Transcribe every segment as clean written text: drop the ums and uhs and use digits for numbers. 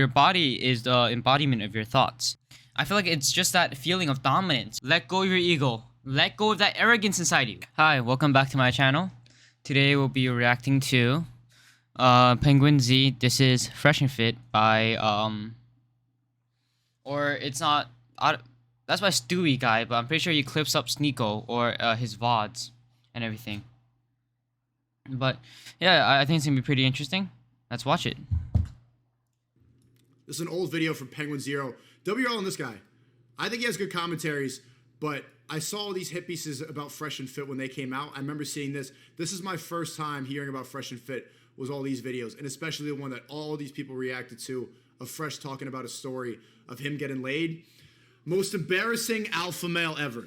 your body is the embodiment of your thoughts. I feel like it's just that feeling of dominance. Let go of your ego. Let go of that arrogance inside you. Hi, welcome back to my channel. Today we'll be reacting to Penguin Z. This is Fresh and Fit by or it's not. That's by Stewie guy, but I'm pretty sure he clips up Sneako or his VODs and everything. But yeah, I think it's gonna be pretty interesting. Let's watch it. This is an old video from Penguin Zero. WL on this guy. I think he has good commentaries, but I saw these hit pieces about Fresh and Fit when they came out. I remember seeing this. This is my first time hearing about Fresh and Fit was all these videos, and especially the one that all these people reacted to of Fresh talking about a story of him getting laid. Most embarrassing alpha male ever.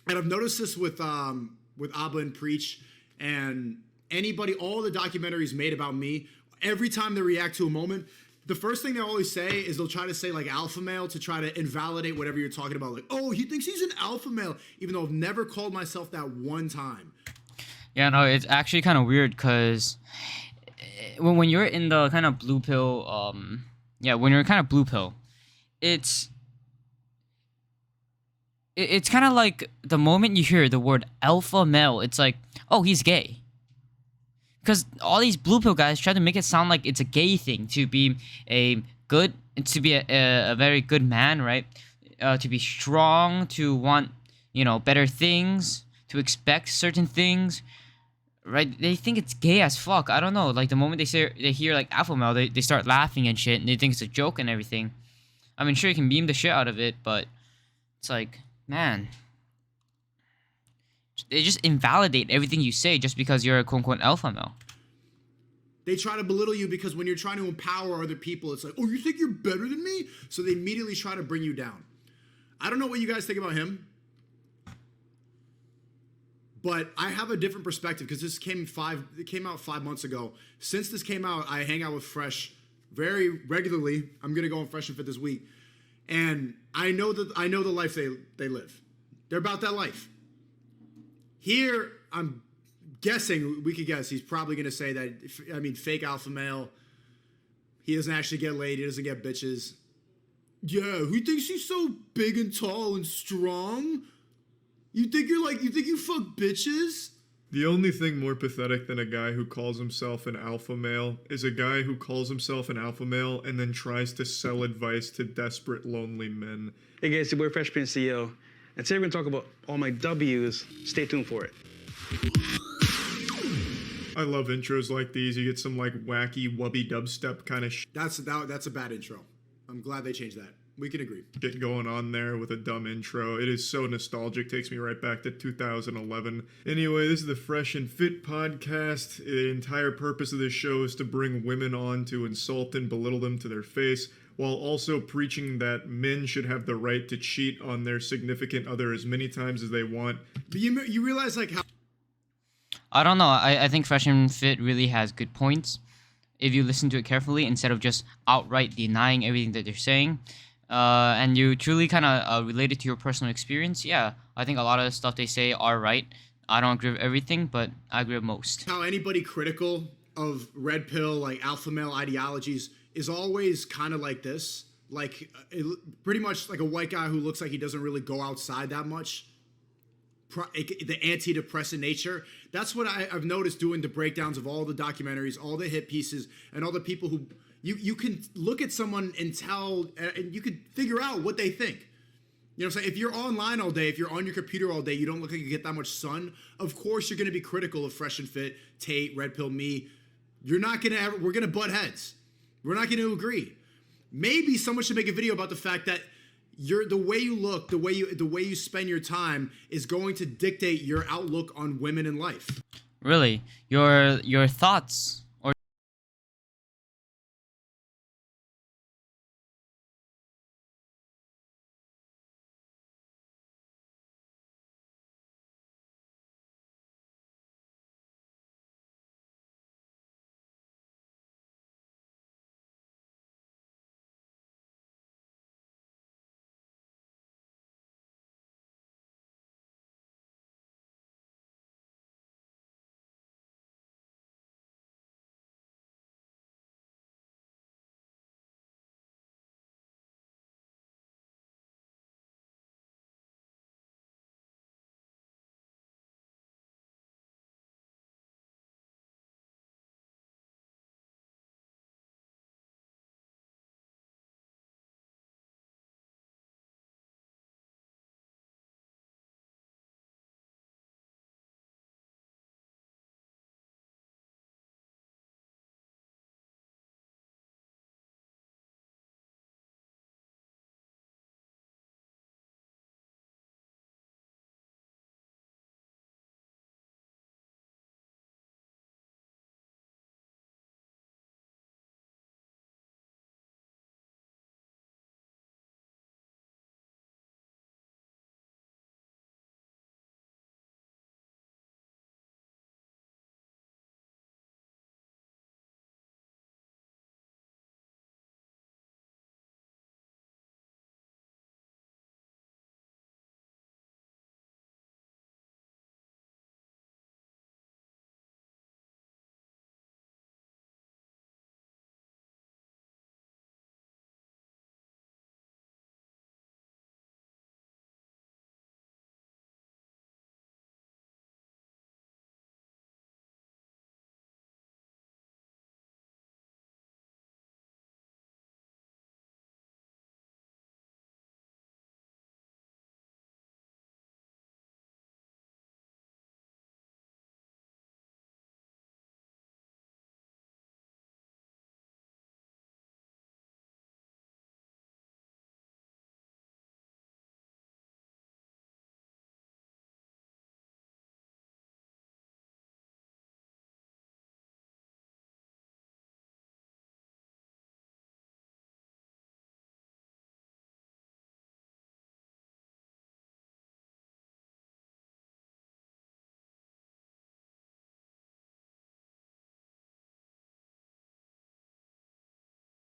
And I've noticed this with Abba and Preach and anybody, all the documentaries made about me, every time they react to a moment, the first thing they always say is they'll try to say like alpha male to try to invalidate whatever you're talking about. Like, oh, he thinks he's an alpha male, even though I've never called myself that one time. Yeah, no, it's actually kind of weird because when you're in the kind of blue pill, when you're kind of blue pill, it's kind of like the moment you hear the word alpha male, it's like, oh, he's gay. Because all these blue pill guys try to make it sound like it's a gay thing to be a very good man, right? To be strong, to want, better things, to expect certain things, right? They think it's gay as fuck. I don't know. Like the moment they hear like alpha male, they start laughing and shit, and they think it's a joke and everything. I mean, sure, you can meme the shit out of it, but it's like, man, they just invalidate everything you say just because you're a quote-unquote alpha male. They try to belittle you because when you're trying to empower other people, it's like, oh, you think you're better than me? So they immediately try to bring you down. I don't know what you guys think about him, but I have a different perspective because this it came out 5 months ago. Since this came out, I hang out with Fresh very regularly. I'm gonna go on Fresh and Fit this week, and I know the life they live. They're about that life. Here, I'm guessing, we could guess, he's probably going to say that, I mean, fake alpha male, he doesn't actually get laid, he doesn't get bitches. Yeah, he thinks he's so big and tall and strong? You think you fuck bitches? The only thing more pathetic than a guy who calls himself an alpha male is a guy who calls himself an alpha male and then tries to sell advice to desperate, lonely men. Hey guys, it's your boy Fresh Prince CEO. And today we're going to talk about all my W's. Stay tuned for it. I love intros like these. You get some like wacky wubby dubstep kind of That's a bad intro. I'm glad they changed that. We can agree. Get going on there with a dumb intro. It is so nostalgic. Takes me right back to 2011. Anyway, this is the Fresh and Fit podcast. The entire purpose of this show is to bring women on to insult and belittle them to their face, while also preaching that men should have the right to cheat on their significant other as many times as they want. But you realize like how... I don't know. I think Fresh and Fit really has good points if you listen to it carefully instead of just outright denying everything that they're saying. And you truly kind of relate it to your personal experience. Yeah, I think a lot of the stuff they say are right. I don't agree with everything, but I agree with most. How anybody critical of red pill, like alpha male ideologies is always kind of like this. Like pretty much like a white guy who looks like he doesn't really go outside that much. The antidepressant nature. That's what I've noticed doing the breakdowns of all the documentaries, all the hit pieces, and all the people who you can look at someone and tell, and you can figure out what they think. You know what I'm saying? If you're online all day, if you're on your computer all day, you don't look like you get that much sun. Of course, you're going to be critical of Fresh and Fit, Tate, Red Pill, me. You're not going to we're going to butt heads. We're not going to agree. Maybe someone should make a video about the fact that the way you look, the way you spend your time is going to dictate your outlook on women in life. Really, your thoughts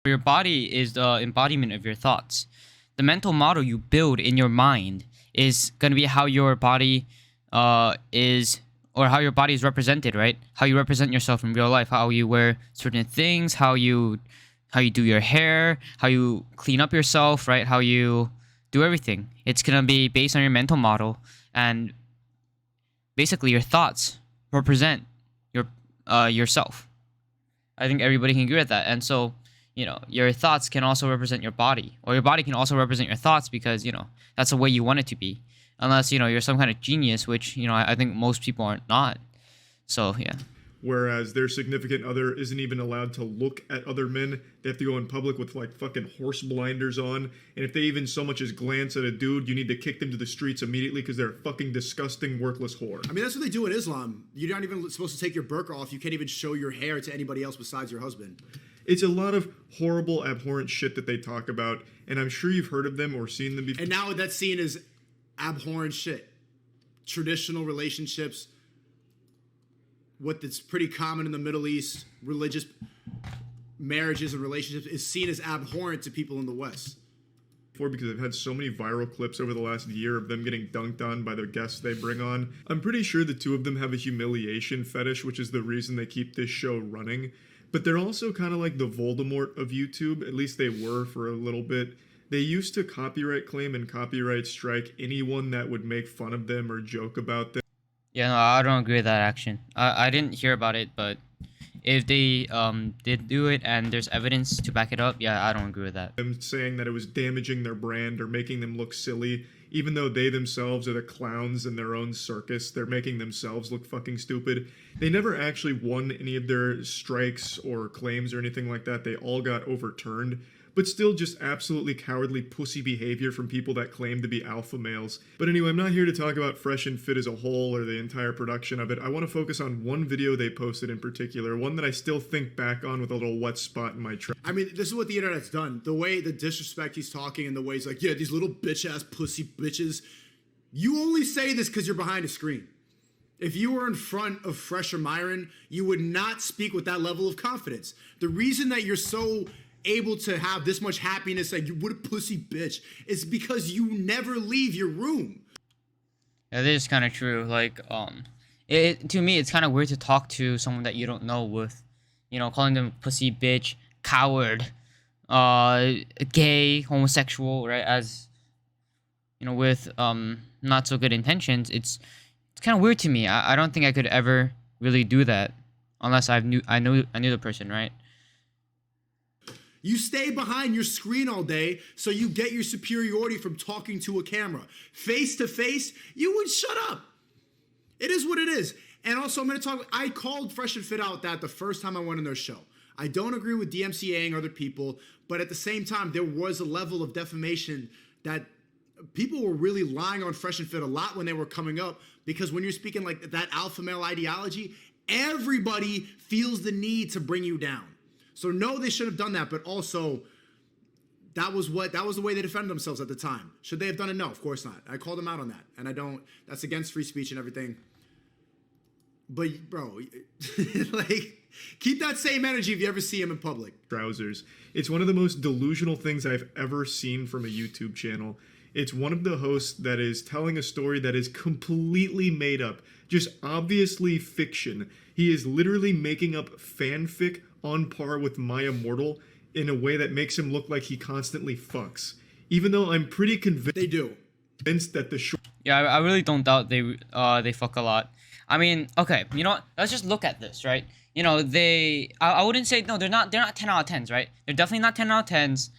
Your body is the embodiment of your thoughts. The mental model you build in your mind is going to be how your body is, or how your body is represented, right? How you represent yourself in real life, how you wear certain things, how you do your hair, how you clean up yourself, right? How you do everything. It's going to be based on your mental model, and basically your thoughts represent your yourself. I think everybody can agree with that. And so, your thoughts can also represent your body, or your body can also represent your thoughts, because, that's the way you want it to be. Unless, you're some kind of genius, which, I think most people are not. So, yeah. Whereas their significant other isn't even allowed to look at other men. They have to go in public with like fucking horse blinders on. And if they even so much as glance at a dude, you need to kick them to the streets immediately because they're a fucking disgusting, worthless whore. I mean, that's what they do in Islam. You're not even supposed to take your burqa off. You can't even show your hair to anybody else besides your husband. It's a lot of horrible, abhorrent shit that they talk about. And I'm sure you've heard of them or seen them before. And now that's seen as abhorrent shit. Traditional relationships, that's pretty common in the Middle East, religious marriages and relationships, is seen as abhorrent to people in the West. Because I've had so many viral clips over the last year of them getting dunked on by the guests they bring on. I'm pretty sure the two of them have a humiliation fetish, which is the reason they keep this show running. But they're also kind of like the Voldemort of YouTube, at least they were for a little bit. They used to copyright claim and copyright strike anyone that would make fun of them or joke about them. Yeah, no, I don't agree with that action. I didn't hear about it, but if they did do it and there's evidence to back it up, yeah, I don't agree with that. Them saying that it was damaging their brand or making them look silly, even though they themselves are the clowns in their own circus. They're making themselves look fucking stupid. They never actually won any of their strikes or claims or anything like that. They all got overturned. But still just absolutely cowardly pussy behavior from people that claim to be alpha males. But anyway, I'm not here to talk about Fresh and Fit as a whole or the entire production of it. I want to focus on one video they posted in particular, one that I still think back on with a little wet spot in my track. I mean, this is what the internet's done. The way the disrespect he's talking and the way he's like, yeah, these little bitch-ass pussy bitches. You only say this because you're behind a screen. If you were in front of Fresh or Myron, you would not speak with that level of confidence. The reason that you're so able to have this much happiness, like, what a pussy bitch, is because you never leave your room. That is kind of true. Like, to me, it's kind of weird to talk to someone that you don't know with, calling them pussy, bitch, coward, gay, homosexual, right? As, with not so good intentions. It's kind of weird to me. I don't think I could ever really do that unless I knew the person, right? You stay behind your screen all day, so you get your superiority from talking to a camera. Face to face, you would shut up. It is what it is. And also, I called Fresh and Fit out that the first time I went on their show. I don't agree with DMCAing other people, but at the same time, there was a level of defamation that people were really lying on Fresh and Fit a lot when they were coming up, because when you're speaking like that alpha male ideology, everybody feels the need to bring you down. So no, they should have done that, but also that was the way they defended themselves at the time. Should they have done it? No, of course not. I called them out on that, and that's against free speech and everything. But bro, like, keep that same energy if you ever see him in public. Trousers. It's one of the most delusional things I've ever seen from a YouTube channel. It's one of the hosts that is telling a story that is completely made up, just obviously fiction. He is literally making up fanfic on par with My Immortal in a way that makes him look like he constantly fucks. Even though I'm pretty convinced they do. That the Yeah, I really don't doubt they fuck a lot. I mean, okay, let's just look at this, right? I wouldn't say, no, they're not 10 out of 10s, right? They're definitely not 10 out of 10s,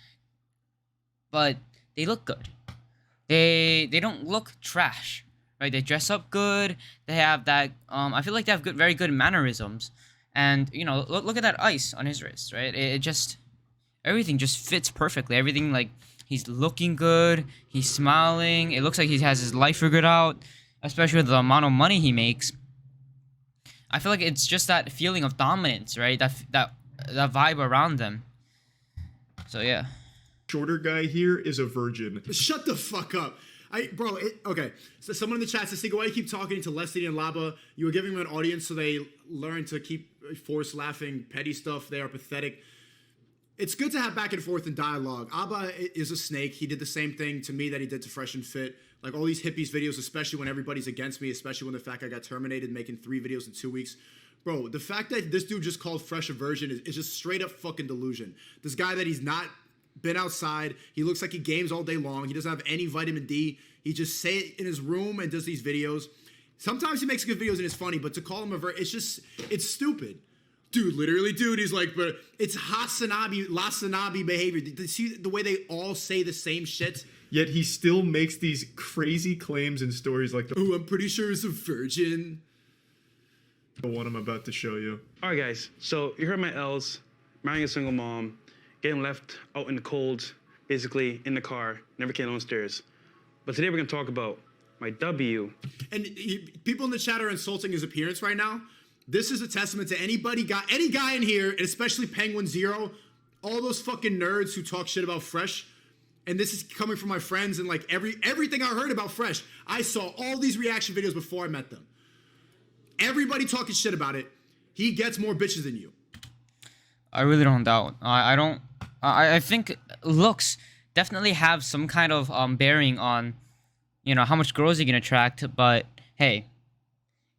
but they look good. They don't look trash, right? They dress up good. They have that, I feel like they have very good mannerisms. And, look at that ice on his wrist, right? Everything just fits perfectly. Everything, like, he's looking good. He's smiling. It looks like he has his life figured out, especially with the amount of money he makes. I feel like it's just that feeling of dominance, right? That vibe around them. So, yeah. Shorter guy here is a virgin. Shut the fuck up. Okay. So someone in the chat says, Sneako, why you keep talking to Leslie and Laba? You were giving them an audience so they learn to keep force laughing, petty stuff. They are pathetic. It's good to have back and forth in dialogue. Abba is a snake. He did the same thing to me that he did to Fresh and Fit. Like all these hippies videos, especially when everybody's against me, especially when the fact I got terminated, making 3 videos in 2 weeks. Bro, the fact that this dude just called Fresh a virgin is just straight up fucking delusion. This guy that he's not been outside. He looks like he games all day long. He doesn't have any vitamin D. He just say it in his room and does these videos. Sometimes he makes good videos and it's funny, but to call him a it's stupid. Dude, literally, dude, he's like, but it's Hasanabi behavior. Did you see the way they all say the same shit? Yet he still makes these crazy claims and stories like Oh, I'm pretty sure it's a virgin. the one I'm about to show you. All right, guys. So you heard my L's, marrying a single mom, getting left out in the cold, basically in the car, never came downstairs. But today we're going to talk about my W. And people in the chat are insulting his appearance right now. This is a testament to any guy in here, and especially Penguin Zero, all those fucking nerds who talk shit about Fresh. And this is coming from my friends and like everything I heard about Fresh. I saw all these reaction videos before I met them. Everybody talking shit about it. He gets more bitches than you. I really don't doubt. I think looks definitely have some kind of bearing on, you know, how much girls you can attract. But hey,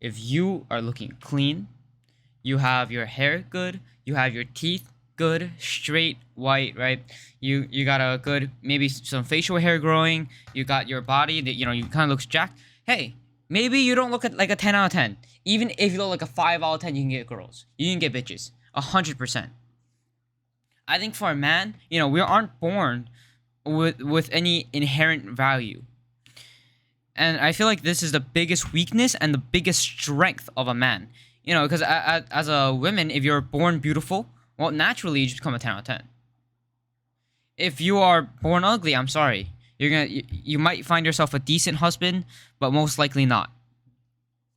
if you are looking clean, you have your hair good, you have your teeth good, straight, white, right? You got a good, maybe some facial hair growing, you got your body that, you know, you kind of looks jacked. Hey, maybe you don't look at like a 10 out of 10. Even if you look like a 5 out of 10, you can get girls. You can get bitches. 100%. I think for a man, you know, we aren't born with any inherent value. And I feel like this is the biggest weakness and the biggest strength of a man. You know, because as a woman, if you're born beautiful, well, naturally you just become a 10 out of 10. If you are born ugly, I'm sorry. You might find yourself a decent husband, but most likely not.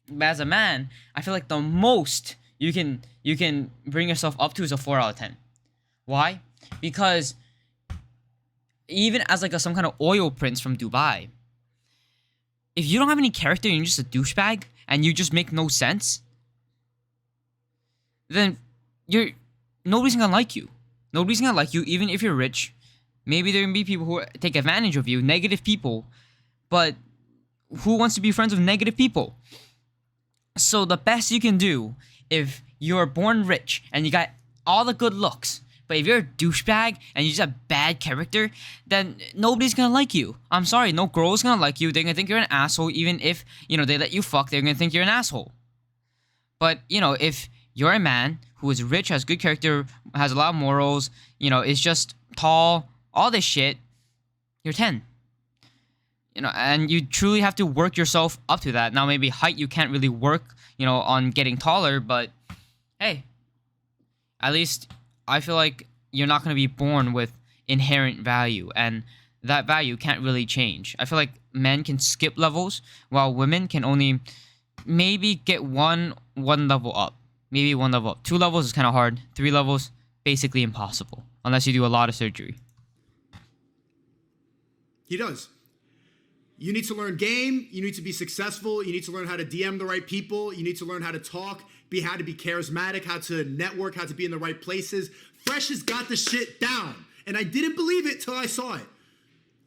But as a man, I feel like the most you can bring yourself up to is a 4 out of 10. Why? Because even as like some kind of oil prince from Dubai, if you don't have any character and you're just a douchebag and you just make no sense, then nobody's gonna like you. Nobody's gonna like you even if you're rich. Maybe there can be people who take advantage of you, negative people, but who wants to be friends with negative people? So the best you can do, if you're born rich and you got all the good looks, but if you're a douchebag and you just have bad character, then nobody's gonna like you. I'm sorry, no girl's gonna like you. They're gonna think you're an asshole. Even if, you know, they let you fuck, they're gonna think you're an asshole. But, you know, if you're a man who is rich, has good character, has a lot of morals, you know, is just tall, all this shit, you're 10. You know, and you truly have to work yourself up to that. Now, maybe height, you can't really work, you know, on getting taller, but hey, at least I feel like you're not going to be born with inherent value, and that value can't really change. I feel like men can skip levels, while women can only maybe get one level up. Maybe 1 level up. 2 levels is kind of hard. 3 levels, basically impossible, unless you do a lot of surgery. He does. You need to learn game. You need to be successful. You need to learn how to DM the right people. You need to learn how to talk, how to be charismatic, how to network, how to be in the right places. Fresh has got the shit down. And I didn't believe it till I saw it.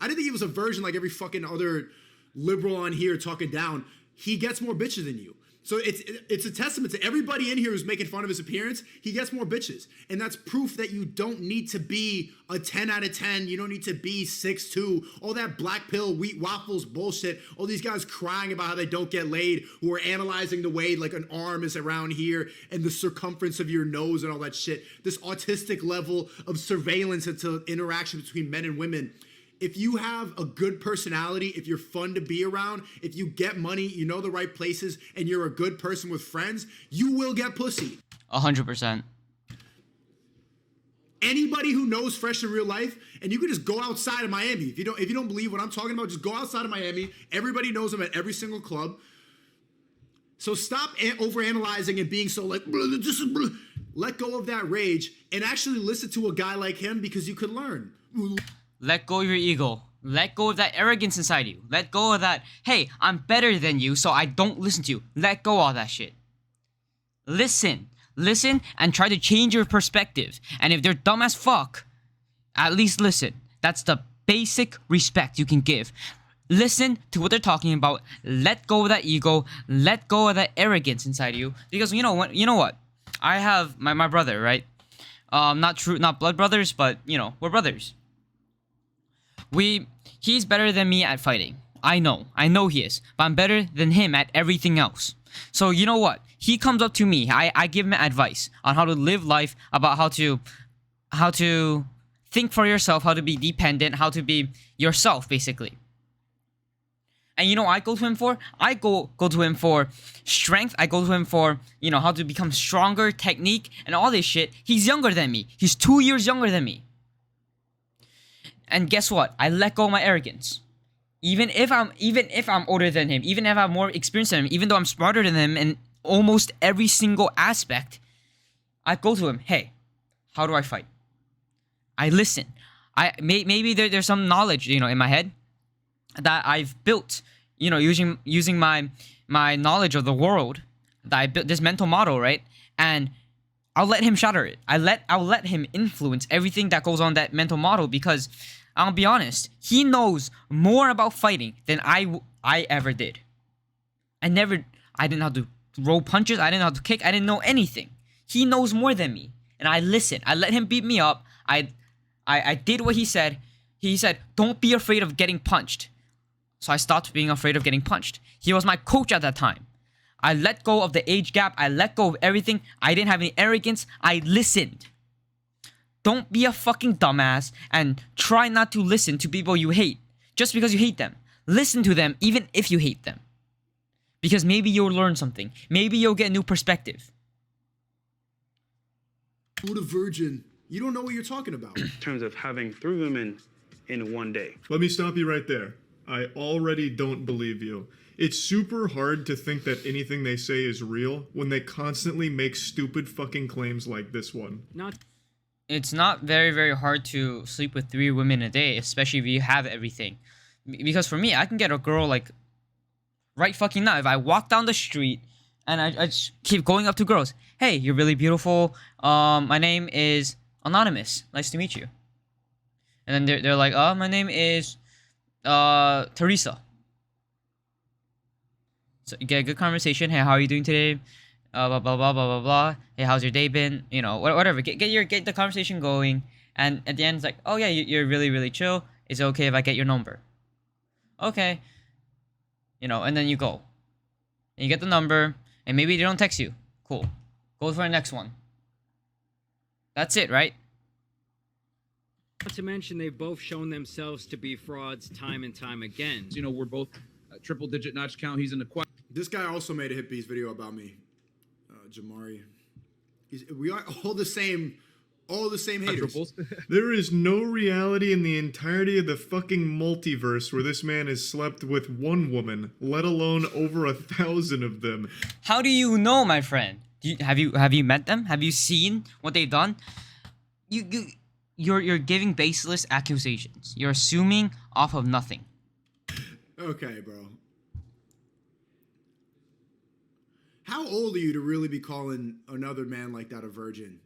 I didn't think he was a virgin like every fucking other liberal on here talking down. He gets more bitches than you. So it's a testament to everybody in here who's making fun of his appearance. He gets more bitches. And that's proof that you don't need to be a 10 out of 10. You don't need to be 6'2". All that black pill, wheat waffles bullshit. All these guys crying about how they don't get laid, who are analyzing the way like an arm is around here and the circumference of your nose and all that shit. This autistic level of surveillance into interaction between men and women. If you have a good personality, if you're fun to be around, if you get money, you know the right places, and you're a good person with friends, you will get pussy. 100%. Anybody who knows Fresh in real life, and you can just go outside of Miami. If you don't believe what I'm talking about, just go outside of Miami. Everybody knows him at every single club. So stop overanalyzing and being so like, this is. Let go of that rage and actually listen to a guy like him because you can learn. Let go of your ego. Let go of that arrogance inside you. Let go of that, hey, I'm better than you, so I don't listen to you. Let go of all that shit. Listen Listen and try to change your perspective. And if they're dumb as fuck, at least listen. That's the basic respect you can give. Listen to what they're talking about. Let go of that ego. Let go of that arrogance inside of you. Because you know what? I have my brother, right? Not blood brothers, but we're brothers. He's better than me at fighting. I know he is, but I'm better than him at everything else. So you know what? He comes up to me. I give him advice on how to live life, about how to think for yourself, how to be dependent, how to be yourself, basically. And you know what I go to him for? I go to him for strength. I go to him for, how to become stronger, technique, and all this shit. He's younger than me. He's 2 years younger than me. And guess what? I let go of my arrogance. Even if I'm older than him, even if I have more experience than him, even though I'm smarter than him in almost every single aspect, I go to him, hey, how do I fight? I listen. Maybe there's some knowledge, in my head that I've built, using my knowledge of the world, that I built this mental model, right? And I'll let him shatter it. I'll let him influence everything that goes on that mental model, because I'll be honest, he knows more about fighting than I ever did. I didn't know how to throw punches, I didn't know how to kick, I didn't know anything. He knows more than me, and I listened. I let him beat me up. I did what he said. He said, don't be afraid of getting punched. So I stopped being afraid of getting punched. He was my coach at that time. I let go of the age gap. I let go of everything. I didn't have any arrogance. I listened. Don't be a fucking dumbass and try not to listen to people you hate just because you hate them. Listen to them even if you hate them. Because maybe you'll learn something. Maybe you'll get a new perspective. What a virgin. You don't know what you're talking about. In terms of having 3 women in one day. Let me stop you right there. I already don't believe you. It's super hard to think that anything they say is real when they constantly make stupid fucking claims like this one. It's not very, very hard to sleep with 3 women a day, especially if you have everything. Because for me, I can get a girl like right fucking now. If I walk down the street and I just keep going up to girls, hey, you're really beautiful. My name is Anonymous. Nice to meet you. And then they're like, oh, my name is Teresa. So you get a good conversation. Hey, how are you doing today? Blah blah blah blah blah blah. Hey, how's your day been? Whatever. Get the conversation going. And at the end, it's like, oh yeah, you're really really chill. Is it okay if I get your number? Okay. And then you go. And you get the number, and maybe they don't text you. Cool. Go for the next one. That's it, right? Not to mention, they've both shown themselves to be frauds time and time again. We're both triple-digit notch count. He's in the This guy also made a hit piece video about me, Jamari. We are all the same haters. There is no reality in the entirety of the fucking multiverse where this man has slept with one woman, let alone over 1,000 of them. How do you know, my friend? Have you met them? Have you seen what they've done? You're giving baseless accusations. You're assuming off of nothing. Okay, bro. How old are you to really be calling another man like that a virgin?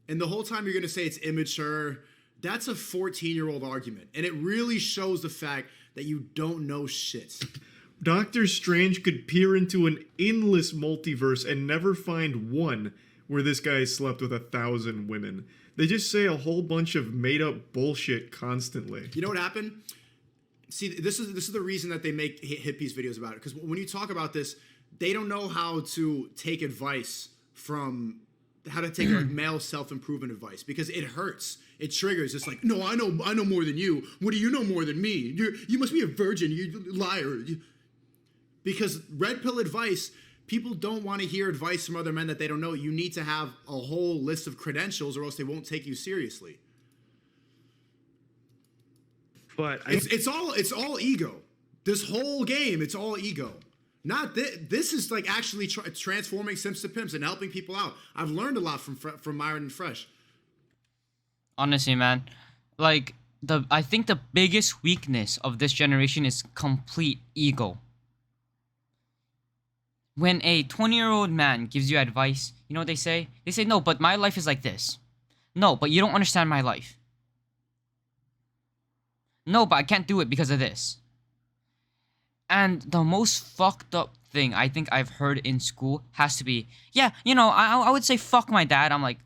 And the whole time you're going to say it's immature. That's a 14-year-old argument. And it really shows the fact that you don't know shit. Doctor Strange could peer into an endless multiverse and never find one where this guy slept with 1,000 women. They just say a whole bunch of made-up bullshit constantly. You know what happened? See, this is the reason that they make hit piece videos about it. Because when you talk about this, they don't know how to take advice from how to take like male self-improvement advice, because it hurts. It triggers. It's like, no, I know more than you. What do you know more than me? You must be a virgin. You liar. Because red pill advice, people don't want to hear advice from other men that they don't know. You need to have a whole list of credentials, or else they won't take you seriously. But it's all ego. This whole game, it's all ego. Not this is like actually transforming simps to pimps and helping people out. I've learned a lot from Myron and Fresh. Honestly, man, like I think the biggest weakness of this generation is complete ego. When a 20-year-old man gives you advice, you know what they say? They say, no, but my life is like this. No, but you don't understand my life. No, but I can't do it because of this. And the most fucked up thing I think I've heard in school has to be, yeah, you know, I would say fuck my dad. I'm like,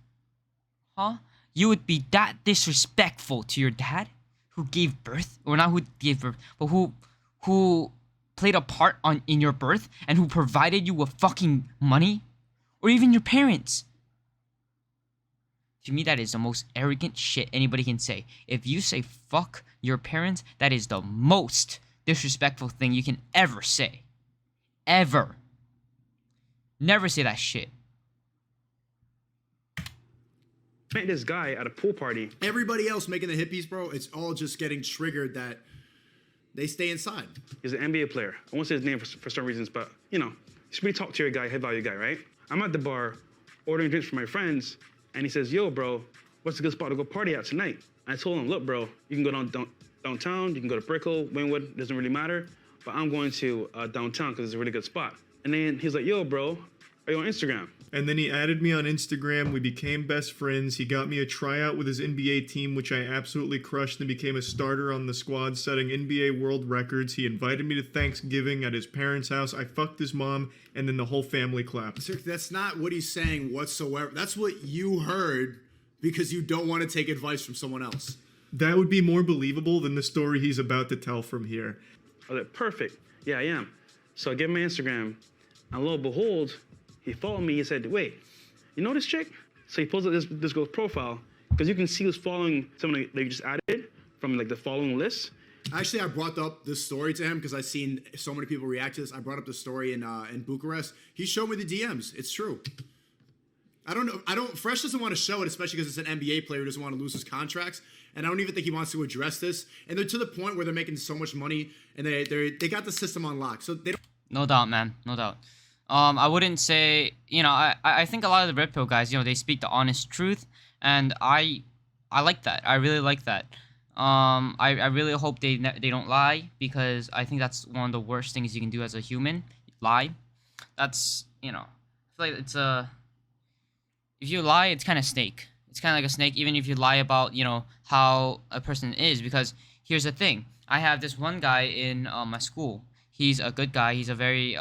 huh? You would be that disrespectful to your dad who gave birth? Or not who gave birth, but who played a part in your birth and who provided you with fucking money? Or even your parents? To me, that is the most arrogant shit anybody can say. If you say fuck your parents, that is the most disrespectful thing you can ever say. Ever. Never say that shit. Met this guy at a pool party. Everybody else making the hippies, bro, it's all just getting triggered that they stay inside. He's an NBA player. I won't say his name for some reasons, but, you know, he's a pretty top-tier guy, head-value guy, right? I'm at the bar ordering drinks for my friends, and he says, yo, bro, what's a good spot to go party at tonight? I told him, look, bro, you can go downtown, you can go to Brickell, Wynwood, doesn't really matter, but I'm going to downtown because it's a really good spot. And then he's like, yo, bro, are you on Instagram? And then he added me on Instagram. We became best friends. He got me a tryout with his NBA team, which I absolutely crushed, and became a starter on the squad, setting NBA world records. He invited me to Thanksgiving at his parents' house. I fucked his mom, and then the whole family clapped. Sir, that's not what he's saying whatsoever. That's what you heard because you don't want to take advice from someone else. That would be more believable than the story he's about to tell from here. I was like, perfect. Yeah, I am. So I give him my Instagram, and lo and behold, he followed me. He said, wait, you know this chick? So he pulls up this girl's profile, because you can see who's following someone that you just added from like the following list. Actually, I brought up this story to him because I've seen so many people react to this. I brought up the story in Bucharest. He showed me the DMs. It's true. I don't know. Fresh doesn't want to show it, especially because it's an NBA player who doesn't want to lose his contracts. And I don't even think he wants to address this. And they're to the point where they're making so much money, and they got the system on lock. So they don't. No doubt, man. No doubt. I wouldn't say, you know, I think a lot of the red pill guys, you know, they speak the honest truth, and I like that. I really like that. I really hope they don't lie, because I think that's one of the worst things you can do as a human. Lie. That's, you know, I feel like it's if you lie, it's kind of snake. It's kind of like a snake, even if you lie about, you know, how a person is, because here's the thing. I have this one guy in my school. He's a good guy. He's a very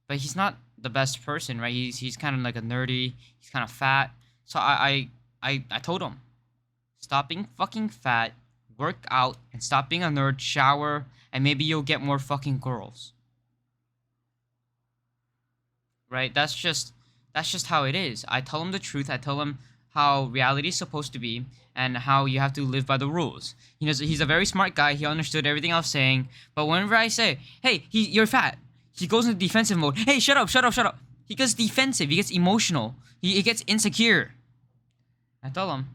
but he's not the best person, right? He's kind of like a nerdy. He's kind of fat. So I told him, stop being fucking fat, work out, and stop being a nerd, shower, and maybe you'll get more fucking girls. Right? That's just how it is. I tell him the truth. I tell him how reality is supposed to be and how you have to live by the rules. You know, he's a very smart guy. He understood everything I was saying. But whenever I say, hey, you're fat, he goes into defensive mode. Hey, shut up. He gets defensive. He gets emotional. He gets insecure. I tell him,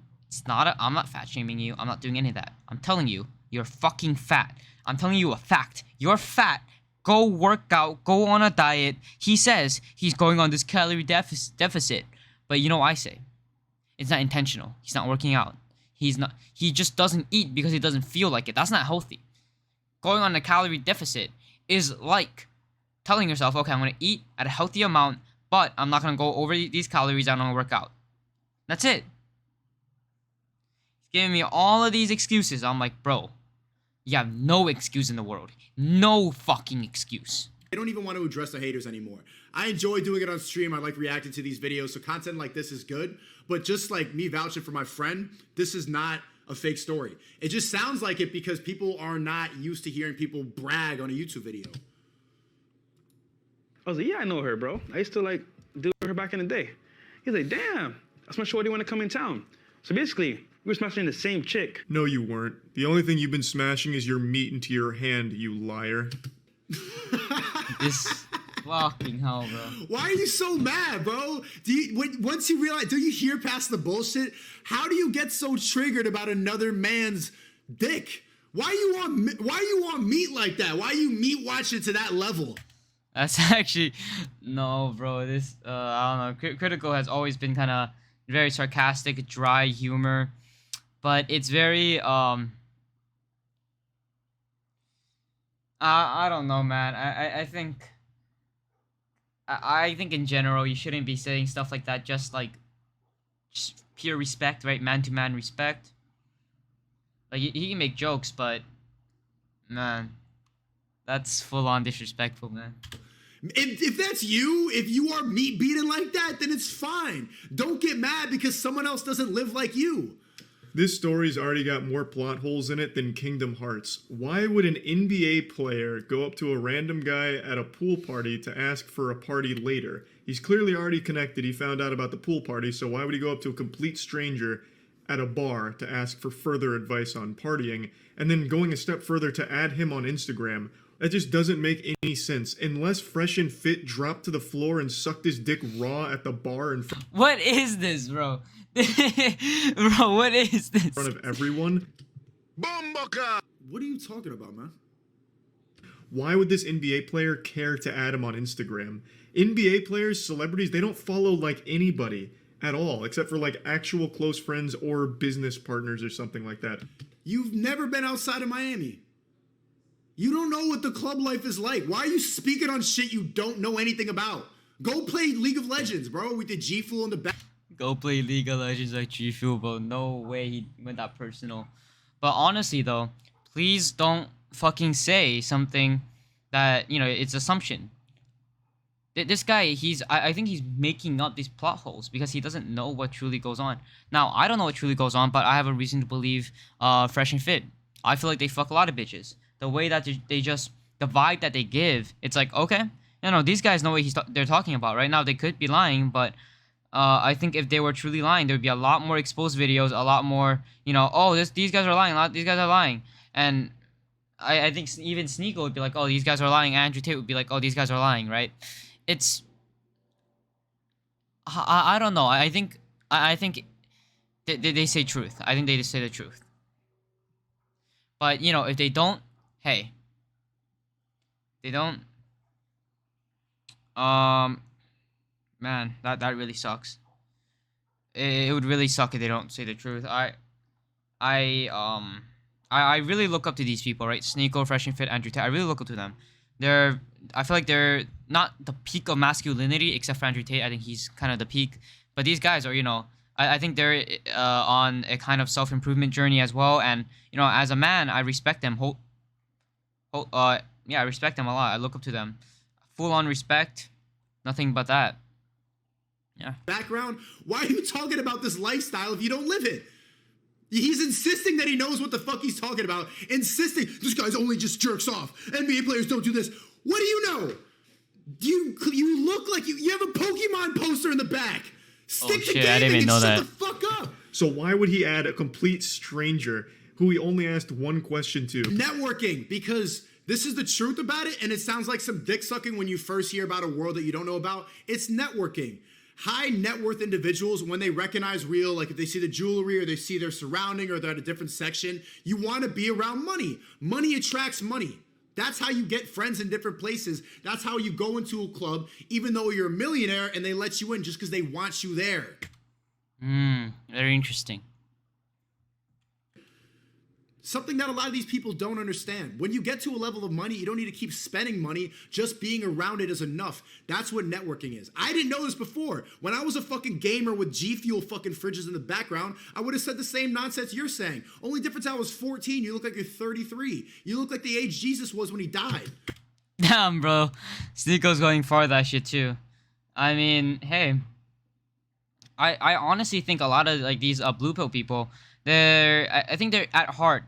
I'm not fat shaming you. I'm not doing any of that. I'm telling you, you're fucking fat. I'm telling you a fact. You're fat. Go work out. Go on a diet. He says he's going on this calorie deficit. But you know what I say? It's not intentional. He's not working out. He just doesn't eat because he doesn't feel like it. That's not healthy. Going on a calorie deficit is like telling yourself, okay, I'm going to eat at a healthy amount, but I'm not going to go over these calories. I'm going to work out. That's it. He's giving me all of these excuses. I'm like, bro, you have no excuse in the world. No fucking excuse. I don't even want to address the haters anymore. I enjoy doing it on stream. I like reacting to these videos. So content like this is good. But just like me vouching for my friend, this is not a fake story. It just sounds like it because people are not used to hearing people brag on a YouTube video. I was like, yeah, I know her, bro. I used to like do her back in the day. He's like, damn, that's my shorty want to come in town. So basically, we were smashing the same chick. No, you weren't. The only thing you've been smashing is your meat into your hand, you liar. This fucking hell, bro. Why are you so mad, bro? Once you realize, do you hear past the bullshit? How do you get so triggered about another man's dick? Why you want meat like that? Why you meat watching to that level? That's actually no, bro. This I don't know. Critical has always been kind of very sarcastic, dry humor, but it's very I don't know, man. I think I think in general you shouldn't be saying stuff like that. Just pure respect, right? Man to man respect. Like he can make jokes, but man, that's full on disrespectful, man. If that's you, if you are meat beaten like that, then it's fine. Don't get mad because someone else doesn't live like you. This story's already got more plot holes in it than Kingdom Hearts. Why would an NBA player go up to a random guy at a pool party to ask for a party later? He's clearly already connected. He found out about the pool party, so why would he go up to a complete stranger at a bar to ask for further advice on partying? And then going a step further to add him on Instagram. That just doesn't make any sense. Unless Fresh and Fit dropped to the floor and sucked his dick raw at the bar in What is this, bro? Bro, what is this? front of everyone. What are you talking about, man? Why would this NBA player care to add him on Instagram? NBA players, celebrities, they don't follow like anybody at all, except for like actual close friends or business partners or something like that. You've never been outside of Miami. You don't know what the club life is like. Why are you speaking on shit you don't know anything about? Go play League of Legends, bro, with the G Fool in the back. Go play League of Legends like G Fuel, bro. No way he went that personal. But honestly, though, please don't fucking say something that, you know, it's assumption. This guy, I think he's making up these plot holes because he doesn't know what truly goes on. Now, I don't know what truly goes on, but I have a reason to believe Fresh and Fit. I feel like they fuck a lot of bitches. The way that they just, the vibe that they give, it's like, okay, you know, these guys know what they're talking about. Right now, they could be lying, but I think if they were truly lying, there'd be a lot more exposed videos, a lot more, you know, oh, these guys are lying, these guys are lying. And I think even Sneako would be like, oh, these guys are lying. Andrew Tate would be like, oh, these guys are lying, right? It's, I don't know. I think they say truth. I think they just say the truth. But, you know, if they don't, hey, they don't, man, that really sucks. It would really suck if they don't say the truth. I really look up to these people, right? Sneako, Fresh and Fit, Andrew Tate. I really look up to them. I feel like they're not the peak of masculinity, except for Andrew Tate. I think he's kind of the peak. But these guys are, you know, I think they're on a kind of self-improvement journey as well. And, you know, as a man, I respect them. Yeah, I respect them a lot. I look up to them. Full-on respect. Nothing but that. Yeah. Background. Why are you talking about this lifestyle if you don't live it? He's insisting that he knows what the fuck he's talking about. Insisting this guy's only just jerks off. NBA players don't do this. What do you know? You look like you have a Pokemon poster in the back. Stick to shit, I gaming didn't even and know shut that. the fuck up. So why would he add a complete stranger who he only asked one question to? Networking, because this is the truth about it, and it sounds like some dick sucking when you first hear about a world that you don't know about. It's networking. High net worth individuals, when they recognize real, like if they see the jewelry or they see their surrounding or they're at a different section, you want to be around money. Money attracts money. That's how you get friends in different places. That's how you go into a club, even though you're a millionaire and they let you in just because they want you there. Very interesting. Something that a lot of these people don't understand. When you get to a level of money, you don't need to keep spending money. Just being around it is enough. That's what networking is. I didn't know this before. When I was a fucking gamer with G Fuel fucking fridges in the background, I would have said the same nonsense you're saying. Only difference, I was 14. You look like you're 33. You look like the age Jesus was when he died. Damn, bro. Sneako's going far that shit too. I mean, hey. I honestly think a lot of like these blue pill people, I think they're at heart.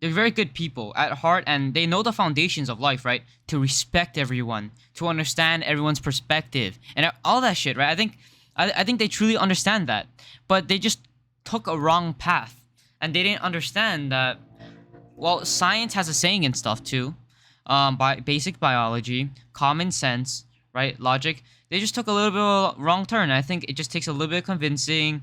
They're very good people at heart, and they know the foundations of life, right? To respect everyone, to understand everyone's perspective, and all that shit, right? I think they truly understand that, but they just took a wrong path, and they didn't understand that. Well, science has a saying and stuff too, by basic biology, common sense, right? Logic. They just took a little bit of a wrong turn. I think it just takes a little bit of convincing.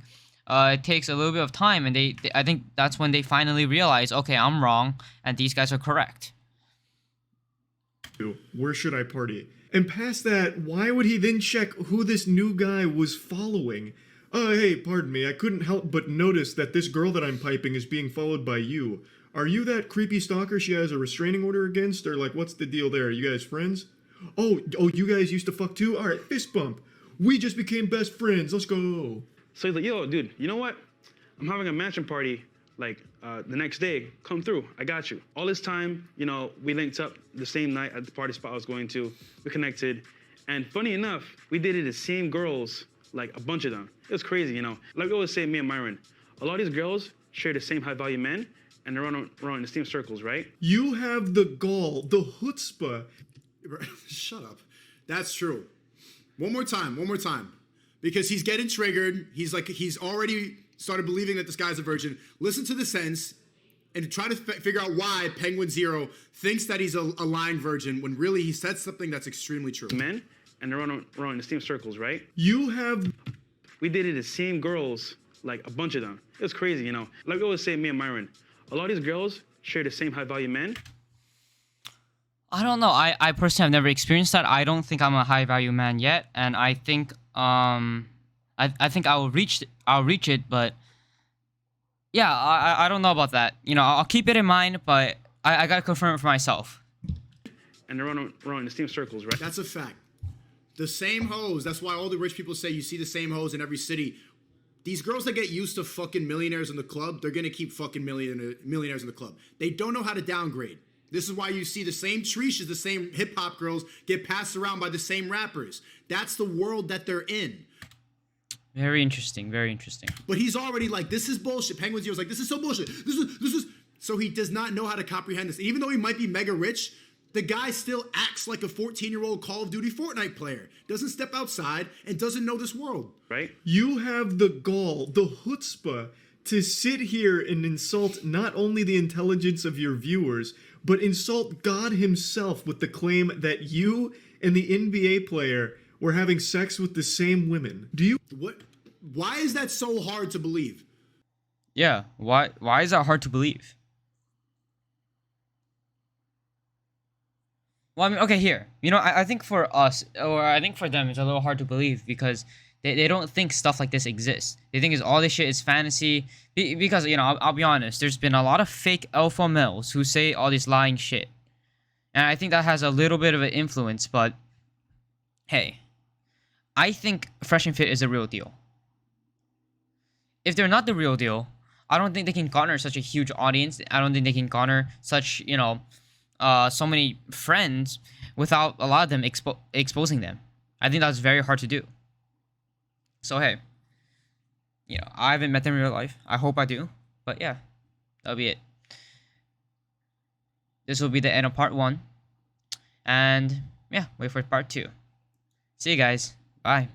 It takes a little bit of time, and I think that's when they finally realize, okay, I'm wrong, and these guys are correct. Where should I party? And past that, why would he then check who this new guy was following? Hey, pardon me, I couldn't help but notice that this girl that I'm piping is being followed by you. Are you that creepy stalker she has a restraining order against, or like, what's the deal there? Are you guys friends? Oh, you guys used to fuck too? All right, fist bump. We just became best friends. Let's go. So he's like, yo, dude, you know what? I'm having a mansion party like the next day. Come through. I got you. All this time, you know, we linked up the same night at the party spot I was going to. We connected. And funny enough, we dated the same girls, like a bunch of them. It was crazy, you know. Like we always say, me and Myron, a lot of these girls share the same high value men and they're running in the same circles, right? You have the gall, the chutzpah. Shut up. That's true. One more time. Because he's getting triggered. He's already started believing that this guy's a virgin. Listen to the sentence and try to figure out why Penguin Zero thinks that he's a lying virgin when really he said something that's extremely true. Men and they're running in the same circles, right? We dated the same girls, like a bunch of them. It was crazy, you know. Like we always say, me and Myron, a lot of these girls share the same high value men. I don't know. I personally have never experienced that. I don't think I'm a high value man yet, and I think I think I'll reach it, but yeah, I don't know about that. You know, I'll keep it in mind, but I gotta confirm it for myself. And they're running in the same circles, right? That's a fact. The same hoes. That's why all the rich people say you see the same hoes in every city. These girls that get used to fucking millionaires in the club, they're gonna keep fucking millionaires in the club. They don't know how to downgrade. This is why you see the same treaches, the same hip-hop girls get passed around by the same rappers. That's the world that they're in. Very interesting, very interesting. But he's already like, this is bullshit. Penguin Zero's like, this is so bullshit. This is... So he does not know how to comprehend this. Even though he might be mega rich, the guy still acts like a 14-year-old Call of Duty Fortnite player. Doesn't step outside and doesn't know this world. Right? You have the gall, the chutzpah, to sit here and insult not only the intelligence of your viewers, but insult God himself with the claim that you and the NBA player were having sex with the same women. What? Why is that so hard to believe? Yeah, why is that hard to believe? Well, I mean, okay, here. You know, I think for us, or I think for them, it's a little hard to believe because they don't think stuff like this exists. They think all this shit is fantasy. Because, you know, I'll be honest, there's been a lot of fake alpha males who say all this lying shit. And I think that has a little bit of an influence, but hey, I think Fresh and Fit is the real deal. If they're not the real deal, I don't think they can garner such a huge audience. I don't think they can garner such, you know, so many friends without a lot of them exposing them. I think that's very hard to do. So hey, you know, I haven't met them in real life. I hope I do. But yeah, that'll be it. This will be the end of part 1. And yeah, wait for part 2. See you guys. Bye.